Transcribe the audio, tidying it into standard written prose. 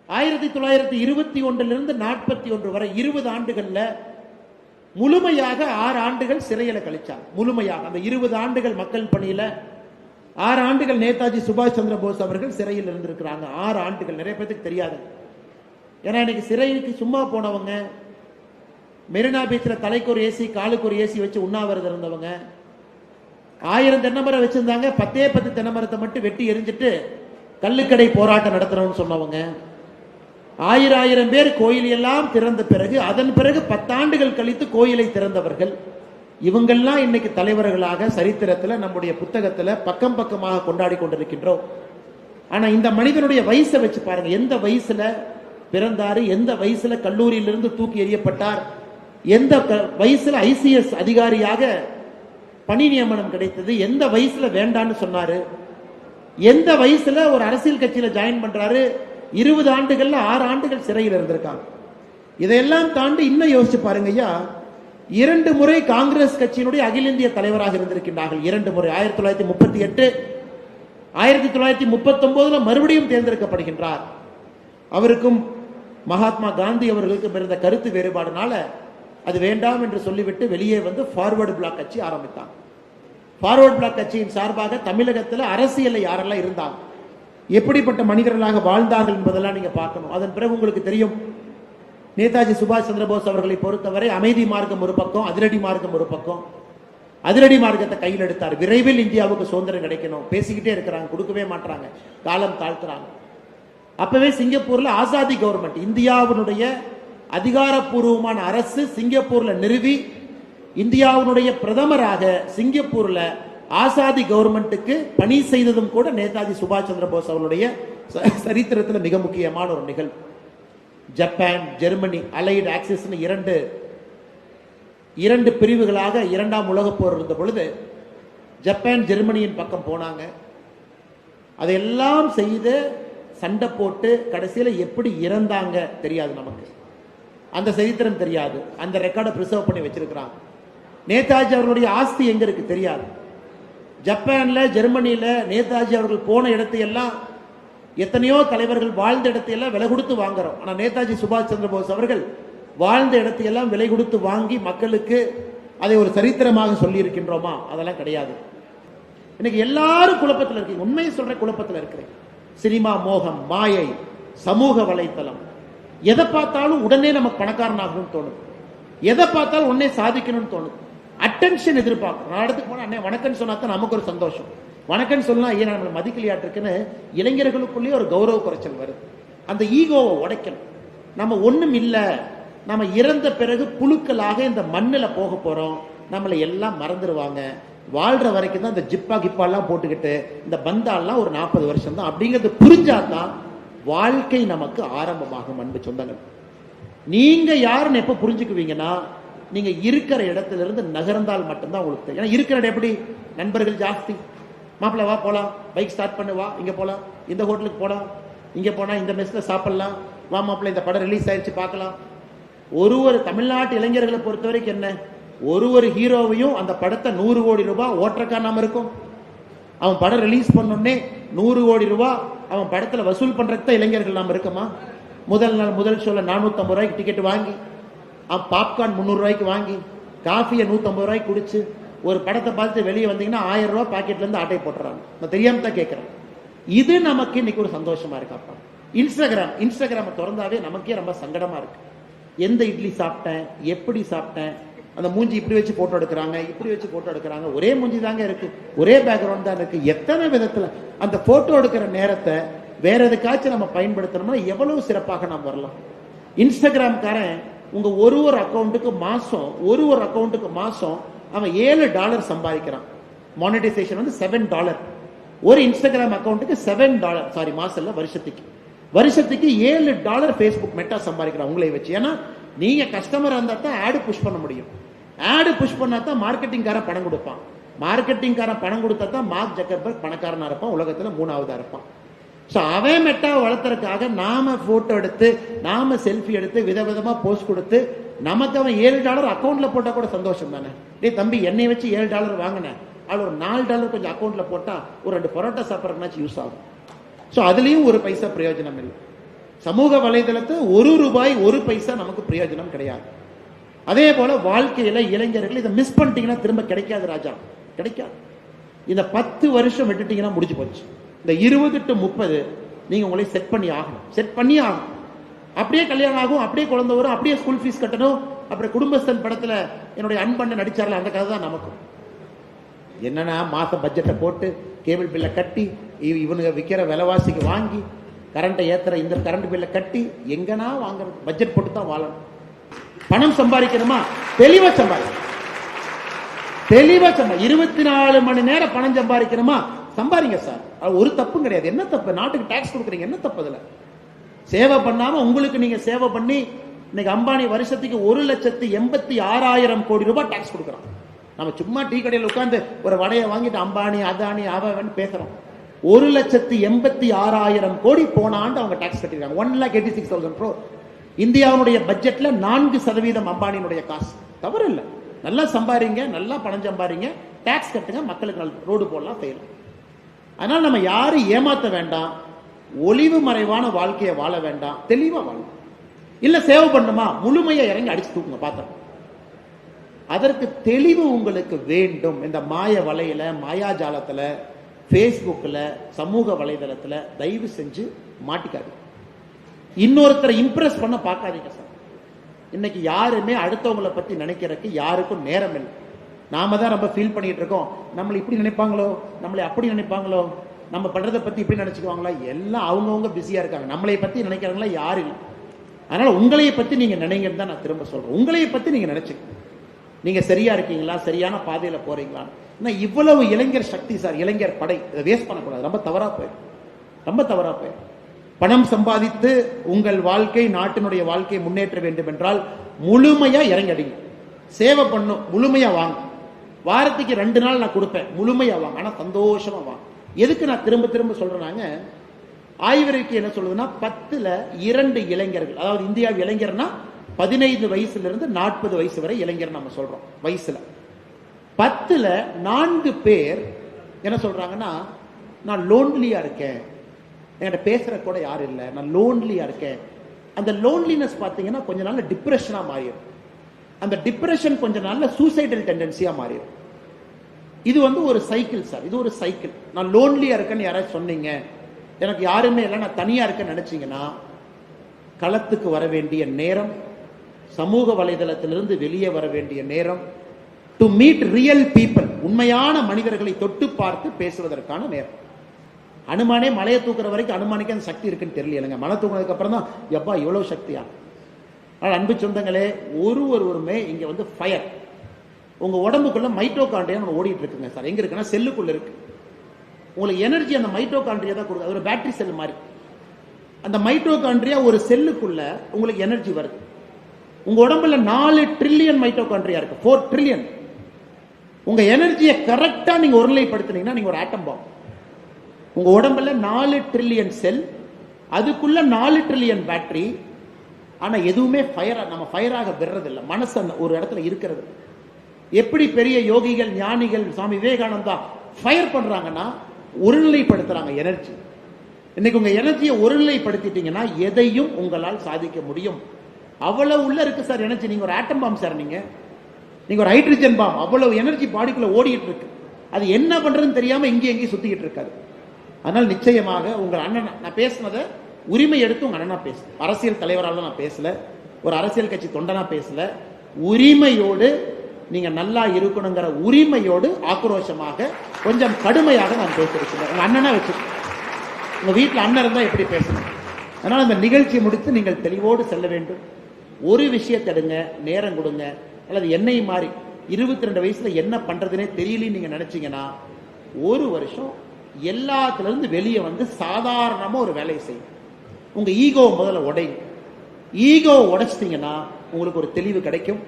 1921 41 வரை 20 ஆண்டுகள்ல முழுமையாக 6 ஆண்டுகள் சிறையில கழிச்சார். முழுமையாக அந்த 20 ஆண்டுகள் மக்கள் பணியில 6 ஆண்டுகள் நேதாஜி சுபாஷ் சந்திர போஸ் அவர்கள் சிறையில் இருந்திருக்கிறாங்க. 6 ஆண்டுகள். நிறைய பேருக்கு தெரியாது. ஏன்னா இன்னைக்கு சிறைக்கு சும்மா போனவங்க, மெரினா பீச்சில் தலைக்கு ஒரு ஏசி காலுக்கு ஒரு ஏசி வச்சு உண்ணாவிரதம் இருந்தவங்க, 1000 தென்னைமரம் வச்சிருந்தாங்க, 10 தென்னைமரத்தை மட்டும் வெட்டி எரிஞ்சிட்டு கள்ளுக்கடை போராட்டம் நடத்துறோம்னு சொன்னவங்க, 1000 பேர் கோயில் எல்லாம் திறந்த பிறகு அதன் பிறகு 10 ஆண்டுகள் கழித்து கோயிலை திறந்தவர்கள். இவங்கெல்லாம் இன்னைக்கு தலைவர்களாக சரித்திரத்தில் நம்முடைய புத்தகத்தில் பக்கம் பக்கமாக கொண்டாடி கொண்டிருக்கின்றோம். ஆனா இந்த மனிதனுடைய வயசை வச்சு பாருங்க. எந்த வயசுல பிறந்தாரு, எந்த வயசுல கல்லூரியிலிருந்து தூக்கி எறியப்பட்டார், எந்த வயசுல ICS அதிகாரியாக பணி நியமனம் கிடைத்தது, எந்த வயசுல வேண்டான்னு சொன்னாரு, எந்த வயசுல ஒரு அரசியல் கட்சியில ஜாயின் பண்றாரு, 20 ஆண்டுகள்ல 6 ஆண்டுகள் சிறையில் இருந்திருக்காங்க. இதையெல்லாம் தாண்டி இன்னும் யோசிச்சு பாருங்க ஐயா, 2 முறை காங்கிரஸ் கட்சியினுடைய அகில இந்திய தலைவராக இருந்திருக்கின்றார்கள். 2 முறை. 1938, 1939 மறுபடியும் தேர்ந்தெடுக்கப்படுகின்றார். அவருக்கும் மகாத்மா காந்தி அவர்களுக்கும் இருந்த கருத்து வேறுபாடுனால அது வேண்டாம் என்று சொல்லிவிட்டு வெளியே வந்து ஃபார்வர்டு பிளாக் கட்சி ஆரம்பித்தாங்க. ஃபார்வர்டு பிளாக் கட்சியின் சார்பாக தமிழகத்தில் அரசியலில் யாரெல்லாம் இருந்தாங்க, எப்படிப்பட்ட மனிதர்களாக வாழ்ந்தார்கள் என்பதெல்லாம் நீங்க பார்க்கணும். அதன் பிறகு உங்களுக்கு தெரியும், நேதாஜி சுபாஷ் சந்திரபோஸ் அவர்களை பொறுத்தவரை அமைதி மார்க்கம் ஒரு பக்கம், அதிரடி மார்க்கம் ஒரு பக்கம். அதிரடி மார்க்கத்தை கையில் எடுத்தார். விரைவில் இந்தியாவுக்கு சுதந்திரம் கிடைக்கணும். பேசிக்கிட்டே இருக்கிறாங்க, கொடுக்கவே மாட்டாங்க, காலம் தாழ்த்துறாங்க. அப்பவே சிங்கப்பூர்ல ஆசாதி கவர்மெண்ட், இந்தியாவினுடைய அதிகாரப்பூர்வமான அரசு சிங்கப்பூர்ல நிறுவி இந்தியாவினுடைய பிரதமராக சிங்கப்பூர்ல ஆசாதி கவர்மெண்ட்டுக்கு பணி செய்ததும் கூட நேதாஜி சுபாஷ் சந்திர போஸ் அவருடைய சரித்திரத்தில் மிக முக்கியமான ஒரு நிகழ்வு. ஜப்பான், ஜெர்மனி, அலைடு ஆக்சிஸ் இரண்டு பிரிவுகளாக 2ஆம் உலகப் போர் இருந்த பொழுது ஜப்பான் ஜெர்மனியின் பக்கம் போனாங்க. அதையெல்லாம் செய்து சண்டை போட்டு கடைசியில் எப்படி இறந்தாங்க தெரியாது நமக்கு, அந்த சரித்திரம் தெரியாது. அந்த ரெக்கார்டை பிரிசர்வ் பண்ணி வச்சிருக்கிறாங்க. நேதாஜி அவர்களுடைய ஆஸ்தி எங்க இருக்கு தெரியாது. ஜப்பான்ல, ஜெர்மனியில நேதாஜி அவர்கள் போன இடத்தையெல்லாம், எத்தனையோ தலைவர்கள் வாழ்ந்த இடத்தையெல்லாம் விலை கொடுத்து வாங்குறோம். ஆனா நேதாஜி சுபாஷ் சந்திர போஸ் அவர்கள் வாழ்ந்த இடத்தையெல்லாம் விலை கொடுத்து வாங்கி மக்களுக்கு அதை ஒரு சரித்திரமாக சொல்லி இருக்கின்றோமா? அதெல்லாம் கிடையாது. இன்னைக்கு எல்லாரும் குழப்பத்தில் இருக்கு. உண்மையை சொல்ற குழப்பத்தில் இருக்கிறேன். சினிமா மோகம், மாயை, சமூக வலைத்தளம், எதை பார்த்தாலும் உடனே நமக்கு பணக்காரன் ஆகணும்னு தோணுது, எதை பார்த்தாலும் உடனே சாதிக்கணும்னு தோணுது. அட்டென்ஷன் எதிர்பார்க்கணும். நான் இடத்துக்கு போனா அண்ணே வணக்கம்னு சொன்னா தான் நமக்கு ஒரு சந்தோஷம். வணக்கம்னு சொன்னா ஏன் நம்மளை மதிக்கலையாட்டிருக்குன்னு இளைஞர்களுக்குள்ளேயே ஒரு கௌரவ குறைச்சல் வருது. அந்த ஈகோவை உடைக்கணும். நம்ம ஒண்ணும் இல்லை, நம்ம இறந்த பிறகு புழுக்களாக இந்த மண்ணில் போக போறோம், நம்மளை எல்லாம் மறந்துடுவாங்க, வாழ்ற வரைக்கும் தான் இந்த ஜிப்பா கிப்பாலாம் போட்டுக்கிட்டு இந்த பந்தாலாம் ஒரு 40 வருஷம் தான் அப்படிங்கிறது புரிஞ்சாதான் வாழ்க்கை நமக்கு ஆரம்பமாகும். அன்பு சொந்தங்கள், நீங்க யாருன்னு எப்ப புரிஞ்சுக்குவீங்கன்னா, நீங்க இருக்கிற இடத்துல இருந்து நகர்ந்தால் மட்டும்தான் உங்களுக்கு தெரியும். ஏன்னா இருக்கிற இடம் எப்படி, நண்பர்கள் ஜாஸ்தி, மாப்பிள்ள வா போலாம், பைக் ஸ்டார்ட் பண்ணு, வா இங்க போலாம், இந்த ஹோட்டலுக்கு போலாம், இங்க போனா இந்த மெஸ்ல சாப்பிடலாம், வா மாப்பிள்ள இந்த படம் ரிலீஸ் ஆயிடுச்சு பார்க்கலாம். ஒரு தமிழ்நாட்டு இளைஞர்களை பொறுத்த வரைக்கும் என்ன, ஒரு ஹீரோவையும் அந்த படத்தை 100 கோடி ரூபாய் ஓட்டறக்கா நாம இருக்கும். அவன் படம் ரிலீஸ் பண்ணோடனே 100 கோடி ரூபாய் அவன் படத்துல வசூல் பண்றதுக்கு தான் இளைஞர்கள் நாம இருக்கமா? முதல் நாள் முதல் ஷோல 450 ரூபாய்க்கு டிக்கெட் வாங்கி, அவன் பாப்கார்ன் 300 ரூபாய்க்கு வாங்கி, காஃபியை 150 ரூபாய்க்கு குடிச்சு ஒரு படத்தை பார்த்து வெளியே வந்தீங்கன்னா 1000 ரூபாய் பாக்கெட்ல இருந்து ஆட்டை போட்டுறாங்க. நான் தெரியாம தான் கேட்கிறேன். இது நமக்கு இன்னைக்கு ஒரு சந்தோஷமா இருக்காப்பா. இன்ஸ்டாகிராம திறந்தாவே நமக்கே ரொம்ப சங்கடமா இருக்கு. எந்த இட்லி சாப்பிட்டேன், எப்படி சாப்பிட்டேன், அந்த மூஞ்சி இப்படி வச்சு போட்டோ எடுக்கிறாங்க, இப்படி வச்சு போட்டோ எடுக்கிறாங்க, ஒரே மூஞ்சி தாங்க இருக்கு, ஒரே பேக்ரவுண்ட் தான் இருக்கு. எத்தனை விதத்துல அந்த போட்டோ எடுக்கிற நேரத்தை வேற எதுக்காச்சும் நம்ம பயன்படுத்தணும்னா எவ்வளவு சிறப்பாக நாம் வரலாம். இன்ஸ்டாகிராம்காரன் உங்க ஒரு அக்கௌண்ட்டுக்கு மாசம் அவன் $7 சம்பாதிக்கிறான். மானிட்டைசேஷன் வந்து $7. ஒரு இன்ஸ்டாகிராம் அக்கௌண்ட்டுக்கு $7, சாரி மாசம் இல்ல, வருஷத்துக்கு $7 ஃபேஸ்புக் மெட்டா சம்பாதிக்கிறான் உங்களை வச்சு. ஏன்னா நீங்க கஸ்டமர் இருந்தா தான் ஆடு புஷ் பண்ண முடியும். ஆடு புஷ் பண்ணா தான் மார்க்கெட்டிங்காரன் பணம் கொடுப்பான். மார்க்கெட்டிங்காரன் பணம் கொடுத்தா தான் மார்க் ஜக்கர்பர்க் பணக்காரனா இருப்பான், உலகத்துல 3ஆவதா இருப்பான். ஸோ அவன் மெட்டாவை வளர்த்துறதுக்காக நாம போட்டோ எடுத்து, நாம செல்ஃபி எடுத்து, விதவிதமா போஸ்ட் கொடுத்து, நமக்கு அவன் $7 அக்கௌண்ட்ல போட்டா கூட சந்தோஷம் தானே. டே தம்பி, என்னை வச்சு $7 வாங்கினேன், அது ஒரு $4 கொஞ்சம் அக்கௌண்ட்ல போட்டா ஒரு 2 பரோட்டா சாப்பிட்றதுனாச்சும் யூஸ் ஆகும். ஸோ அதுலயும் ஒரு பைசா பிரயோஜனம் இல்லை. சமூக வலைதளத்தை ரூபாய் 1 பைசா நமக்கு பிரயோஜனம் கிடையாது. அதே போல வாழ்க்கையில இளைஞர்கள் இதை மிஸ் பண்ணிட்டீங்கன்னா திரும்ப கிடைக்காது ராஜா, கிடைக்காது. இந்த 10 வருஷம் விட்டுட்டீங்கன்னா முடிஞ்சு போச்சு. இந்த 20 to 30 நீங்க உங்களை செட் பண்ணி ஆகணும், செட் பண்ணி ஆகணும். அப்படியே கல்யாணம் ஆகும், அப்படியே குழந்தை வரும், அப்படியே ஸ்கூல் ஃபீஸ் கட்டணும். அப்புறம் குடும்பஸ்தன் படத்துல என்னுடைய அன்பண்ண நடிச்சார்ல, அந்த கதை தான் நமக்கு. என்னன்னா மாசம் பட்ஜெட்டை போட்டு கேபிள் பில்லை கட்டி இவனுங்க விற்கிற விலைவாசிக்கு வாங்கி கரண்ட்டை ஏத்துற இந்த கரண்ட் பில்லை கட்டி எங்கன்னா வாங்குறது? பட்ஜெட் போட்டு தான் வாழணும். பணம் சம்பாதிக்கணுமா? தெளிவா சம்பாதிக்கணும், தெளிவா 24 மணி நேரம் பணம் சம்பாதிக்கணுமா? சம்பாதிங்க சார், அது ஒரு தப்பும் கிடையாது. என்ன தப்பு? நாட்டுக்கு டாக்ஸ் கொடுக்குறீங்க, என்ன தப்பு அதுல? சேவை பண்ணாம உங்களுக்கு நீங்க சேவை பண்ணி இன்னைக்கு அம்பானி வருஷத்துக்கு 1,86,000 கோடி ரூபாய் டாக்ஸ் கொடுக்குறான். நம்ம சும்மா டீ கடையில் உட்கார்ந்து ஒரு வடையை வாங்கிட்டு அம்பானி அதானி அவன் பேசுறோம். 1,86,000 கோடி போன ஆண்டு அவங்க டாக்ஸ் கட்டிருக்காங்க. 1,86,000 crore. இந்தியாவுடைய பட்ஜெட்ல 4% அம்பானியினுடைய காசு. தவறு இல்லை, நல்லா சம்பாதிங்க, நல்லா பணம் சம்பாதிங்க, டாக்ஸ் கட்டுங்க, மக்களுக்கு ரோடு போடலாம், செய்யலாம். அதனால நம்ம யாரும் ஏமாத்த வேண்டாம், ஒளிவு மறைவான வாழ்க்கையை வாழ வேண்டாம், தெளிவா வாழும். இல்ல சேவை பண்ணுமா, முழுமையா இறங்கி அடிச்சு தூக்குங்க பார்த்தோம். அதற்கு தெளிவு உங்களுக்கு வேண்டும். இந்த மாய வலையில, மாயாஜாலத்துல, பேஸ்புக்ல, சமூக வலைதளத்துல தயவு செஞ்சு மாட்டிக்காது. இன்னொருத்தரை இம்ப்ரெஸ் பண்ண பார்க்காதீங்க சார். இன்னைக்கு யாருமே அடுத்தவங்களை பத்தி நினைக்கிறதுக்கு யாருக்கும் நேரம் இல்லை. நாம தான் ரொம்ப ஃபீல் பண்ணிட்டு இருக்கோம். நம்மளை இப்படி நினைப்பாங்களோ, நம்மளை அப்படி நினைப்பாங்களோ, நம்ம பண்றதை பத்தி இப்படி நினைச்சுக்குவாங்களா? எல்லாம் அவங்கவுங்க பிஸியா இருக்காங்க. நம்மளை பத்தி நினைக்கிறவங்களா யாரும் இல்லை. அதனால உங்களைய பத்தி நீங்க நினைங்கன்னு தான் நான் திரும்ப சொல்றேன். உங்களைய பத்தி நீங்க நினைச்சுக்க, நீங்க சரியா இருக்கீங்களா, சரியான பாதையில போறீங்களா? இவ்வளவு இளைஞர் சக்தி சார், இளைஞர் படை, இதை வேஸ்ட் பண்ணக்கூடாது. ரொம்ப தவறா போயிடும், ரொம்ப தவறா போயிடும். பணம் சம்பாதித்து உங்கள் வாழ்க்கை, நாட்டினுடைய வாழ்க்கையை முன்னேற்ற வேண்டும் என்றால் முழுமையா இறங்கி அடிங்க. சேவை பண்ணும், முழுமையா வாங்க. வாரத்துக்கு 2 நாள் நான் கொடுப்பேன், முழுமையா வாங்க, ஆனா சந்தோஷமா வாங்க. எதுக்கு நான் திரும்ப திரும்ப சொல்றேனாங்க, ஆய்வறிக்கை என்ன சொல்லுதுன்னா 10ல் 2 இளைஞர்கள், அதாவது இந்தியாவில் இளைஞர்னா 15 வயசுல இருந்து 40 வயசு வரை இளைஞர் நம்ம சொல்றோம் வயசுல. 10ல் 4 பேர் என்ன சொல்றாங்கன்னா, நான் லோன்லியா இருக்கேன், என்கிட்ட பேசுற கூட யாரும் இல்லை, நான் லோன்லியா இருக்கேன். அந்த லோன்லினஸ் பாத்தீங்கன்னா கொஞ்ச நாள்ல டிப்ரெஷனா மாறிடும். அந்த டிப்ரெஷன் கொஞ்ச நாள்ல சூசைடல் டெண்டன்சியா மாறிடும். இது ஒரு சைக்கிள் சார், இது ஒரு சைக்கிள். நான் லோன்லியா இருக்கேன்னு யாராவது சொன்னீங்க, எனக்கு யாருமே இல்லை, நான் தனியா இருக்கேன்னு நினைச்சீங்கன்னா, களத்துக்கு வர வேண்டிய நேரம், சமூக வலைதளத்திலிருந்து வெளியே வர வேண்டிய நேரம், டு மீட் ரியல் பீப்புள், உண்மையான மனிதர்களை தொட்டு பார்த்து பேசுவதற்கான நேரம். அனுமானே மலையை தூக்குற வரைக்கும் அனுமானிக்கு அந்த சக்தி இருக்குன்னு தெரியலைங்க. மலை தூக்குனதுக்கு அப்புறம் தான் எப்பா இவ்வளவு சக்தியா. ஆனால் அன்பு சொந்தங்களே, ஒருவருமே இங்க ஃபயர். உங்க உடம்புக்குள்ள மைட்டோகாண்ட்ரியா ஓடிட்டு இருக்குங்க சார். எங்க இருக்குன்னா செல்லுக்குள்ள இருக்கு. உங்களுக்கு எனர்ஜி அந்த மைட்டோகாண்ட்ரியா தான் கொடுக்குது. ஒரு பேட்டரி செல் மாதிரி. அந்த மைட்டோகாண்ட்ரியா ஒரு செல்லுக்குள்ள உங்களுக்கு எனர்ஜி வருது. உங்க உடம்புல 4 ட்ரில்லியன் மைட்டோகாண்ட்ரியா இருக்கு, 4 ட்ரில்லியன். உங்க எனர்ஜியை கரெக்டா நீங்க ஒருநிலைப்படுத்தினீங்கன்னா நீங்க ஒரு ஆட்டம் பாம். உங்க உடம்புல 4 ட்ரில்லியன் செல், அதுக்குள்ள 4 ட்ரில்லியன் பேட்டரி. ஆனா எதுவுமே நம்ம ஃபயராக விடுறது இல்லை. மனசு ஒரு இடத்துல இருக்கிறது. எப்படி பெரிய யோகிகள், ஞானிகள், சுவாமி விவேகானந்தா ஃபயர் பண்றாங்கன்னா ஒருநிலைப்படுத்துறாங்க எனர்ஜி. இன்னைக்கு உங்க எனர்ஜியை ஒருநிலைப்படுத்திட்டீங்கன்னா எதையும் உங்களால் சாதிக்க முடியும். அவ்வளவு உள்ள இருக்கு சார் எனர்ஜி. நீங்க ஒரு ஆட்டம் பாம் சார், நீங்க ஒரு ஹைட்ரஜன் பாம். அவ்வளவு எனர்ஜி பாடிக்குள்ள ஓடிட்டு இருக்கு. அது என்ன பண்றதுன்னு தெரியாம எங்கேயும் சுத்திக்கிட்டு இருக்காது. அதனால் நிச்சயமாக உங்கள் அண்ணன், நான் பேசினதை உரிமை எடுத்து உங்க அண்ணனா பேசல, அரசியல் தலைவரால் நான் பேசல, ஒரு அரசியல் கட்சி தொண்டனா பேசல, உரிமையோடு நீங்க நல்லா இருக்கணுங்கிற உரிமையோடு ஆக்ரோஷமாக கொஞ்சம் கடுமையாக நான் பேசியிருக்கிறேன். உங்க அண்ணனா வச்சிருக்கேன். உங்க வீட்டில் அண்ணன் இருந்தா எப்படி பேசணும். அதனால அந்த நிகழ்ச்சியை முடித்து நீங்கள் தெளிவோடு செல்ல வேண்டும். ஒரு விஷயத்தை எடுங்க, நேரம் கொடுங்க. அல்லது என்னை மாறி 22 வயசுல என்ன பண்றதுனே தெரியலன்னு நீங்க நினைச்சீங்கன்னா, ஒரு வருஷம் எல்லாத்துல இருந்து வெளியே சாதாரணமா ஒரு வேலையை செய்யும். உங்க ஈகோ முதல்ல உடையும். ஈகோ உடைச்சிட்டீங்கன்னா உங்களுக்கு ஒரு தெளிவு கிடைக்கும்.